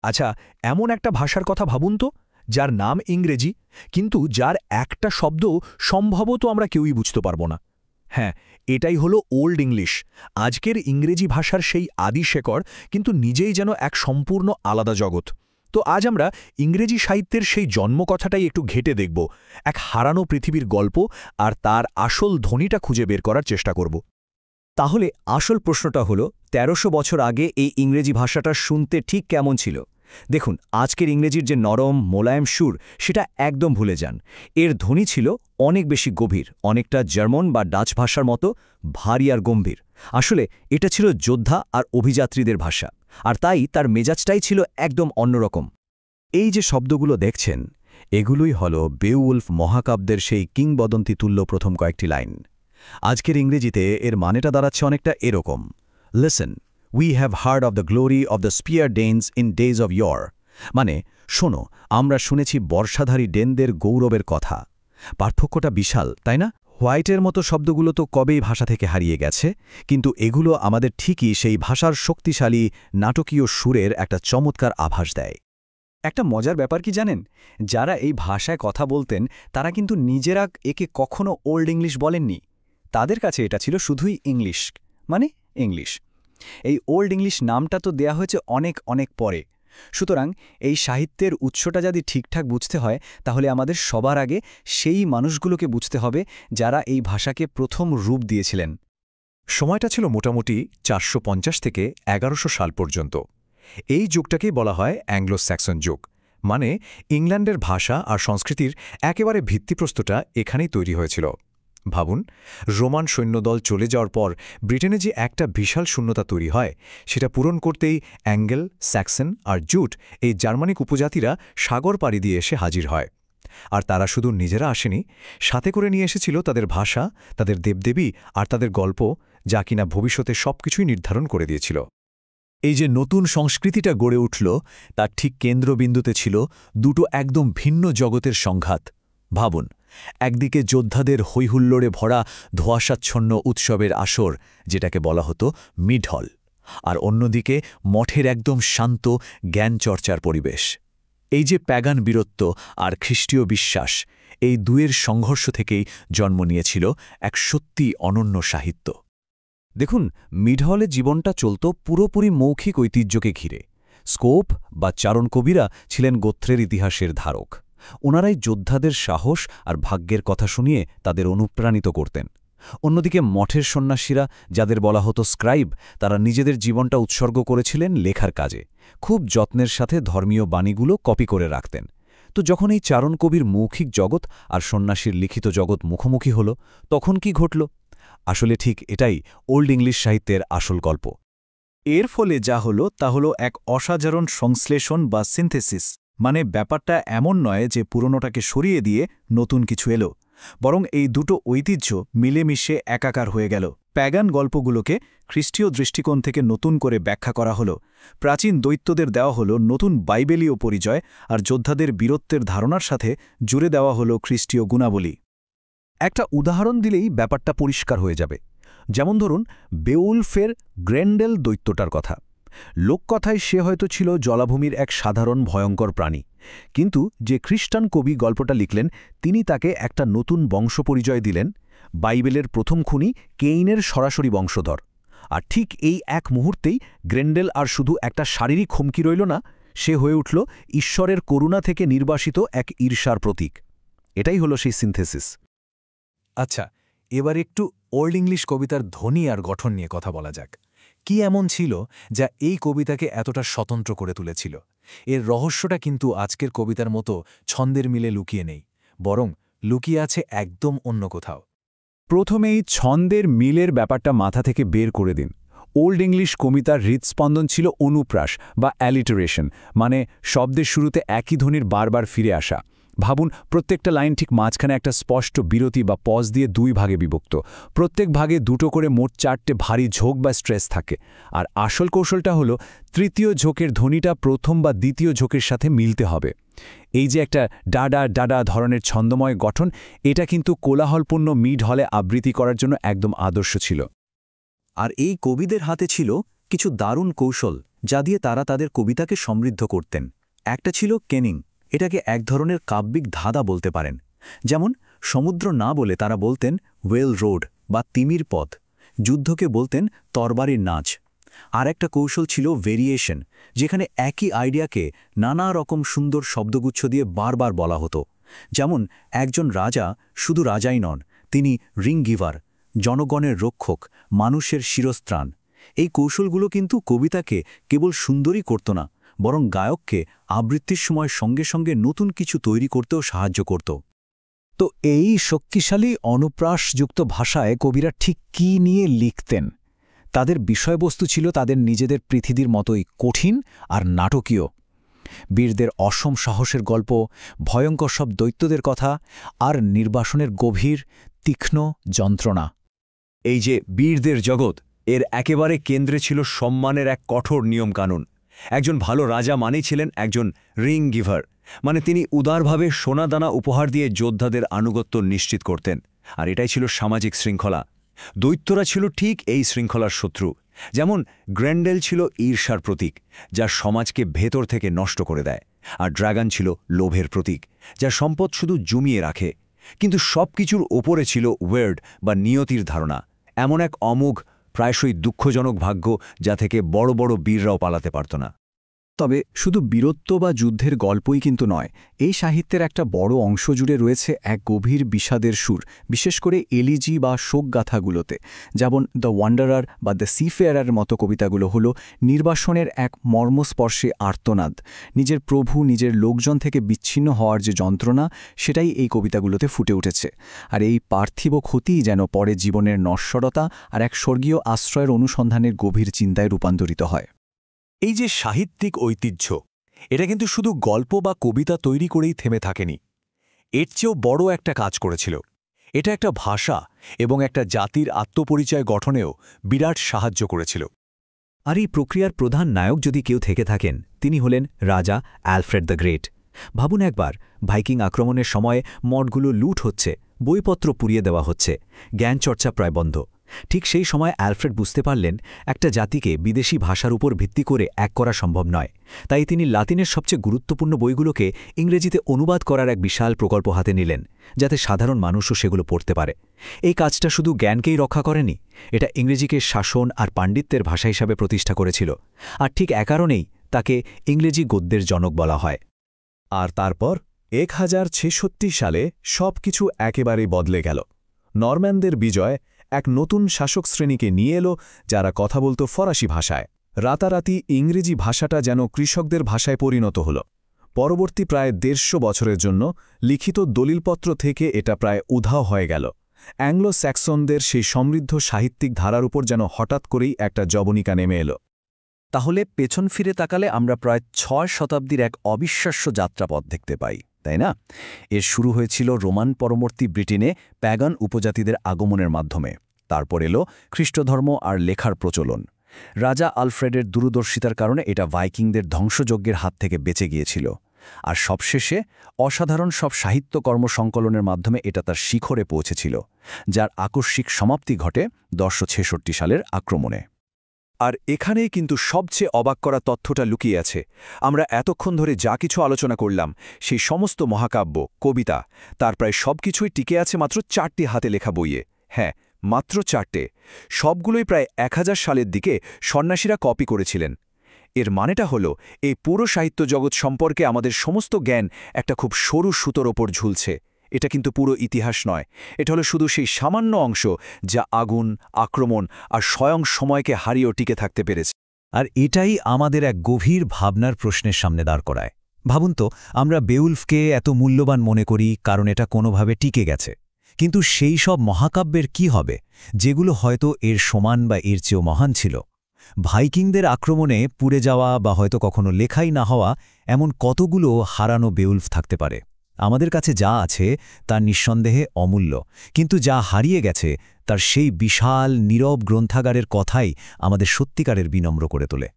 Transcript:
আচ্ছা, এমন একটা ভাষার কথা ভাবুন তো, যার নাম ইংরেজি, কিন্তু যার একটা শব্দ সম্ভবত আমরা কেউই বুঝতে পারব না। হ্যাঁ, এটাই হলো ওল্ড ইংলিশ। আজকের ইংরেজি ভাষার সেই আদি শেকড়, কিন্তু নিজেই যেন এক সম্পূর্ণ আলাদা জগৎ। তো আজ আমরা ইংরেজি সাহিত্যের সেই জন্মকথাটাই একটু ঘেঁটে দেখব, এক হারানো পৃথিবীর গল্প, আর তার আসল ধ্বনিটা খুঁজে বের করার চেষ্টা করব। তাহলে আসল প্রশ্নটা হলো ১৩০০ বছর আগে এই ইংরেজি ভাষাটা শুনতে ঠিক কেমন ছিল? দেখুন, আজকের ইংরেজির যে নরম মোলায়েম সুর, সেটা একদম ভুলে যান। এর ধ্বনি ছিল অনেক বেশি গভীর, অনেকটা জার্মান বা ডাচ ভাষার মতো ভারী আর গম্ভীর। আসলে এটা ছিল যোদ্ধা আর অভিযাত্রীদের ভাষা, আর তাই তার মেজাজটাই ছিল একদম অন্যরকম। এই যে শব্দগুলো দেখছেন, এগুলোই হল বেওয়ুলফ মহাকাব্যের সেই কিংবদন্তি তুল্য প্রথম কয়েকটি লাইন। আজকের ইংরেজিতে এর মানেটা দাঁড়াচ্ছে অনেকটা এরকম: listen, we have heard of the glory of the spear Danes in days of year. মানে, শোনো, আমরা শুনেছি বর্ষাধারী ডেনদের গৌরবের কথা। পার্থক্যটা বিশাল, তাই না? হোয়াইটের মতো শব্দগুলো তো কবেই ভাষা থেকে হারিয়ে গেছে, কিন্তু এগুলো আমাদের ঠিকই সেই ভাষার শক্তিশালী নাটকীয় সুরের একটা চমৎকার আভাস দেয়। একটা মজার ব্যাপার কি জানেন? যারা এই ভাষায় কথা বলতেন, তারা কিন্তু নিজেরা একে কখনো ওল্ড ইংলিশ বলেননি। তাদের কাছে এটা ছিল শুধুই ইংলিশ, মানে ইংলিশ। এই ওল্ড ইংলিশ নামটা তো দেয়া হয়েছে অনেক অনেক পরে। সুতরাং এই সাহিত্যের উৎসটা যদি ঠিকঠাক বুঝতে হয়, তাহলে আমাদের সবার আগে সেই মানুষগুলোকে বুঝতে হবে যারা এই ভাষাকে প্রথম রূপ দিয়েছিলেন। সময়টা ছিল মোটামুটি ৪৫০ থেকে ১১০০ সাল পর্যন্ত। এই যুগটাকেই বলা হয় অ্যাংলো স্যাক্সন যুগ। মানে, ইংল্যান্ডের ভাষা আর সংস্কৃতির একেবারে ভিত্তিপ্রস্তরটা এখানেই তৈরি হয়েছিল। ভাবুন, রোমান সৈন্যদল চলে যাওয়ার পর ব্রিটেনে যে একটা বিশাল শূন্যতা তৈরি হয়, সেটা পূরণ করতেই অ্যাঙ্গেল, স্যাক্সন আর জুট, এই জার্মানিক উপজাতিরা সাগর পাড়ি দিয়ে এসে হাজির হয়। আর তারা শুধু নিজেরা আসেনি, সাথে করে নিয়ে এসেছিল তাদের ভাষা, তাদের দেবদেবী আর তাদের গল্প, যা কিনা ভবিষ্যতে সবকিছুই নির্ধারণ করে দিয়েছিল। এই যে নতুন সংস্কৃতিটা গড়ে উঠল, তার ঠিক কেন্দ্রবিন্দুতে ছিল দুটো একদম ভিন্ন জগতের সংঘাত। ভাবুন, একদিকে যোদ্ধাদের হৈহুল্লোড়ে ভরা ধোঁয়াশাচ্ছন্ন উৎসবের আসর, যেটাকে বলা হতো মিডহল, আর অন্যদিকে মঠের একদম শান্ত জ্ঞানচর্চার পরিবেশ। এই যে প্যাগান বীরত্ব আর খ্রিস্টীয় বিশ্বাস, এই দুয়ের সংঘর্ষ থেকেই জন্ম নিয়েছিল এক সত্যি অনন্য সাহিত্য। দেখুন, মিডহলের জীবনটা চলত পুরোপুরি মৌখিক ঐতিহ্যকে ঘিরে। স্কোপ বা চারণ কবিরা ছিলেন গোত্রের ইতিহাসের ধারক। ওনারাই যোদ্ধাদের সাহস আর ভাগ্যের কথা শুনিয়ে তাদের অনুপ্রাণিত করতেন। অন্যদিকে মঠের সন্ন্যাসীরা, যাদের বলা হতো স্ক্রাইব, তারা নিজেদের জীবনটা উৎসর্গ করেছিলেন লেখার কাজে। খুব যত্নের সাথে ধর্মীয় বাণীগুলো কপি করে রাখতেন। তো যখন এই চারণ কবির মৌখিক জগৎ আর সন্ন্যাসীর লিখিত জগৎ মুখোমুখি হল, তখন কি ঘটল? আসলে ঠিক এটাই ওল্ড ইংলিশ সাহিত্যের আসল গল্প। এর ফলে যা হলো তা হলো এক অসাধারণ সংশ্লেষণ বা সিনথেসিস। মানে, ব্যাপারটা এমন নয় যে পুরনোটাকে সরিয়ে দিয়ে নতুন কিছু এলো, বরং এই দুটো ঐতিহ্য মিলেমিশে একাকার হয়ে গেল। প্যাগান গল্পগুলোকে খ্রিস্টীয় দৃষ্টিকোণ থেকে নতুন করে ব্যাখ্যা করা হলো, প্রাচীন দৈত্যদের দেওয়া হলো নতুন বাইবেলীয় পরিচয়, আর যোদ্ধাদের বীরত্বের ধারণার সাথে জুড়ে দেওয়া হলো খ্রিস্টীয় গুণাবলী। একটা উদাহরণ দিলেই ব্যাপারটা পরিষ্কার হয়ে যাবে। যেমন ধরুন, বেওয়ুলফের গ্রেন্ডেল দৈত্যটার কথা। লোককথায় সে হয়তো ছিল জলাভূমির এক সাধারণ ভয়ঙ্কর প্রাণী, কিন্তু যে খ্রিস্টান কবি গল্পটা লিখলেন, তিনি তাকে একটা নতুন বংশপরিচয় দিলেন। বাইবেলের প্রথম খুনি কেইনের সরাসরি বংশধর। আর ঠিক এই এক মুহূর্তেই গ্রেন্ডেল আর শুধু একটা শারীরিক হুমকি রইল না, সে হয়ে উঠল ঈশ্বরের করুণা থেকে নির্বাসিত এক ঈর্ষার প্রতীক। এটাই হলো সেই সিনথেসিস। আচ্ছা, এবার একটু ওল্ড ইংলিশ কবিতার ধ্বনি আর গঠন নিয়ে কথা বলা যাক। কি এমন ছিল যা এই কবিতাকে এতটা স্বতন্ত্র করে তুলেছিল? এর রহস্যটা কিন্তু আজকের কবিতার মতো ছন্দের মিলে লুকিয়ে নেই, বরং লুকিয়ে আছে একদম অন্য কোথাও। প্রথমেই ছন্দের মিলের ব্যাপারটা মাথা থেকে বের করে দিন। ওল্ড ইংলিশ কবিতার হৃৎস্পন্দন ছিল অনুপ্রাস বা অ্যালিটারেশন, মানে শব্দের শুরুতে একই ধ্বনির বারবার ফিরে আসা। ভাবুন, প্রত্যেকটা লাইন ঠিক মাঝখানে একটা স্পষ্ট বিরতি বা পজ দিয়ে দুই ভাগে বিভক্ত। প্রত্যেক ভাগে দুটো করে মোট 4টে ভারী ঝোঁক বা স্ট্রেস থাকে। আর আসল কৌশলটা হলো তৃতীয় ঝোঁকের ধ্বনিটা প্রথম বা দ্বিতীয় ঝোঁকের সাথে মিলতে হবে। এই যে একটা ডাডা ডাডা ধরনের ছন্দময় গঠন, এটা কিন্তু কোলাহলপূর্ণ মিড হলে আবৃত্তি করার জন্য একদম আদর্শ ছিল। আর এই কবিদের হাতে ছিল কিছু দারুণ কৌশল, যা দিয়ে তারা তাদের কবিতাকে সমৃদ্ধ করতেন। একটা ছিল কেনিং, এটাকে এক ধরনের কাব্যিক ধাঁধা বলতে পারেন। যেমন সমুদ্র না বলে তারা বলতেন ওয়েল রোড বা তিমির পথ, যুদ্ধকে বলতেন তরবারির নাচ। আর একটা কৌশল ছিল ভেরিয়েশন, যেখানে একই আইডিয়াকে নানা রকম সুন্দর শব্দগুচ্ছ দিয়ে বারবার বলা হতো। যেমন একজন রাজা শুধু রাজাই নন, তিনি রিং গিভার, জনগণের রক্ষক, মানুষের শিরস্ত্রাণ। এই কৌশলগুলো কিন্তু কবিতাকে কেবল সুন্দরই করত না, বরং গায়ককে আবৃত্তির সময় সঙ্গে সঙ্গে নতুন কিছু তৈরি করতেও সাহায্য করত। তো এই শক্তিশালী অনুপ্রাসযুক্ত ভাষায় কবিরা ঠিক কী নিয়ে লিখতেন? তাদের বিষয়বস্তু ছিল তাদের নিজেদের পৃথিবীর মতোই কঠিন আর নাটকীয়। বীরদের অসম সাহসের গল্প, ভয়ঙ্কর সব দৈত্যদের কথা, আর নির্বাসনের গভীর তীক্ষ্ণ যন্ত্রণা। এই যে বীরদের জগৎ, এর একেবারে কেন্দ্রে ছিল সম্মানের এক কঠোর নিয়মকানুন। একজন ভালো রাজা মানেই ছিলেন একজন রিং গিভার, মানে তিনি উদারভাবে সোনাদানা উপহার দিয়ে যোদ্ধাদের আনুগত্য নিশ্চিত করতেন। আর এটাই ছিল সামাজিক শৃঙ্খলা। দৈত্যরা ছিল ঠিক এই শৃঙ্খলার শত্রু। যেমন গ্র্যান্ডেল ছিল ঈর্ষার প্রতীক, যা সমাজকে ভেতর থেকে নষ্ট করে দেয়, আর ড্রাগন ছিল লোভের প্রতীক, যা সম্পদ শুধু জমিয়ে রাখে। কিন্তু সব কিছুর ওপরে ছিল ওয়ার্ড বা নিয়তির ধারণা, এমন এক অমোঘ, প্রায়শই দুঃখজনক ভাগ্য যা থেকে বড় বড় বীররাও পালাতে পারত না। তবে শুধু বীরত্ব বা যুদ্ধের গল্পই কিন্তু নয়, এই সাহিত্যের একটা বড় অংশ জুড়ে রয়েছে এক গভীর বিষাদের সুর, বিশেষ করে এলিজি বা শোকগাথাগুলোতে। যেমন দ্য ওয়ান্ডারার বা দ্য সিফেয়ারের মতো কবিতাগুলো হলো নির্বাসনের এক মর্মস্পর্শী আর্তনাদ। নিজের প্রভু, নিজের লোকজন থেকে বিচ্ছিন্ন হওয়ার যে যন্ত্রণা, সেটাই এই কবিতাগুলোতে ফুটে উঠেছে। আর এই পার্থিব ক্ষতিই যেন পরে জীবনের নশ্বরতা আর এক স্বর্গীয় আশ্রয়ের অনুসন্ধানের গভীর চিন্তায় রূপান্তরিত হয়। এই যে সাহিত্যিক ঐতিহ্য, এটা কিন্তু শুধু গল্প বা কবিতা তৈরি করেই থেমে থাকেনি। এর চেয়েও বড় একটা কাজ করেছিল। এটা একটা ভাষা এবং একটা জাতির আত্মপরিচয় গঠনেও বিরাট সাহায্য করেছিল। আর এই প্রক্রিয়ার প্রধান নায়ক যদি কেউ থেকে থাকেন, তিনি হলেন রাজা অ্যালফ্রেড দ্য গ্রেট। ভাবুন একবার, ভাইকিং আক্রমণের সময় মঠগুলো লুট হচ্ছে, বইপত্র পুড়িয়ে দেওয়া হচ্ছে, জ্ঞানচর্চা প্রায় বন্ধ। ঠিক সেই সময় অ্যালফ্রেড বুঝতে পারলেন একটা জাতিকে বিদেশি ভাষার উপর ভিত্তি করে এক করা সম্ভব নয়। তাই তিনি লাতিনের সবচেয়ে গুরুত্বপূর্ণ বইগুলোকে ইংরেজিতে অনুবাদ করার এক বিশাল প্রকল্প হাতে নিলেন, যাতে সাধারণ মানুষও সেগুলো পড়তে পারে। এই কাজটা শুধু জ্ঞানকেই রক্ষা করেনি, এটা ইংরেজিকে শাসন আর পাণ্ডিত্যের ভাষা হিসাবে প্রতিষ্ঠা করেছিল। আর ঠিক এ কারণেই তাকে ইংরেজি গদ্যের জনক বলা হয়। আর তারপর 1066 সালে সব কিছু একেবারেই বদলে গেল। নরম্যানদের বিজয় এক নতুন শাসক শ্রেণীকে নিয়ে এলো, যারা কথা বলতো ফরাসি ভাষায়। রাতারাতি ইংরেজি ভাষাটা যেন কৃষকদের ভাষায় পরিণত হল। পরবর্তী প্রায় 150 বছরের জন্য লিখিত দলিলপত্র থেকে এটা প্রায় উধাও হয়ে গেল। অ্যাংলো স্যাক্সনদের সেই সমৃদ্ধ সাহিত্যিক ধারার উপর যেন হঠাৎ করেই একটা জবনিকা নেমে এলো। তাহলে পেছন ফিরে তাকালে আমরা প্রায় 6 শতাব্দীর এক অবিশ্বাস্য যাত্রাপথ দেখতে পাই, তাই না? এর শুরু হয়েছিল রোমান পরবর্তী ব্রিটেনে প্যাগান উপজাতিদের আগমনের মাধ্যমে। তারপর এলো খ্রিস্টধর্ম আর লেখার প্রচলন। রাজা আলফ্রেডের দূরদর্শিতার কারণে এটা ভাইকিংদের ধ্বংসযজ্ঞের হাত থেকে বেঁচে গিয়েছিল। আর সবশেষে অসাধারণ সব সাহিত্যকর্ম সংকলনের মাধ্যমে এটা তার শিখরে পৌঁছেছিল, যার আকস্মিক সমাপ্তি ঘটে 1066 সালের আক্রমণে। আর এখানেই কিন্তু সবচেয়ে অবাক করা তথ্যটা লুকিয়ে আছে। আমরা এতক্ষণ ধরে যা কিছু আলোচনা করলাম, সেই সমস্ত মহাকাব্য, কবিতা, তার প্রায় সবকিছুই টিকে আছে মাত্র 4টি হাতে লেখা বইয়ে। হ্যাঁ, মাত্র 4টে। সবগুলোই প্রায় 1000 সালের দিকে সন্ন্যাসীরা কপি করেছিলেন। এর মানেটা হলো, এই পুরো সাহিত্য জগৎ সম্পর্কে আমাদের সমস্ত জ্ঞান একটা খুব সরু সুতোর ওপর ঝুলছে। এটা কিন্তু পুরো ইতিহাস নয়, এটা হলো শুধু সেই সামান্য অংশ যা আগুন, আক্রমণ আর স্বয়ং সময়কে হারিয়েও টিকে থাকতে পেরেছে। আর এটাই আমাদের এক গভীর ভাবনার প্রশ্নের সামনে দাঁড় করায়। ভাবুন তো, আমরা বেউলফকে এত মূল্যবান মনে করি কারণ এটা কোনোভাবে টিকে গেছে। কিন্তু সেই সব মহাকাব্যের কি হবে, যেগুলো হয়তো এর সমান বা এর চেয়েও মহান ছিল? ভাইকিংদের আক্রমণে পুড়ে যাওয়া বা হয়তো কখনো লেখাই না হওয়া এমন কতগুলো হারানো বেউলফ থাকতে পারে? আমাদের কাছে যা আছে তা নিঃসন্দেহে অমূল্য, কিন্তু যা হারিয়ে গেছে তার সেই বিশাল নীরব গ্রন্থাগারের কথাই আমাদের সত্যিকারের বিনম্র করে তোলে।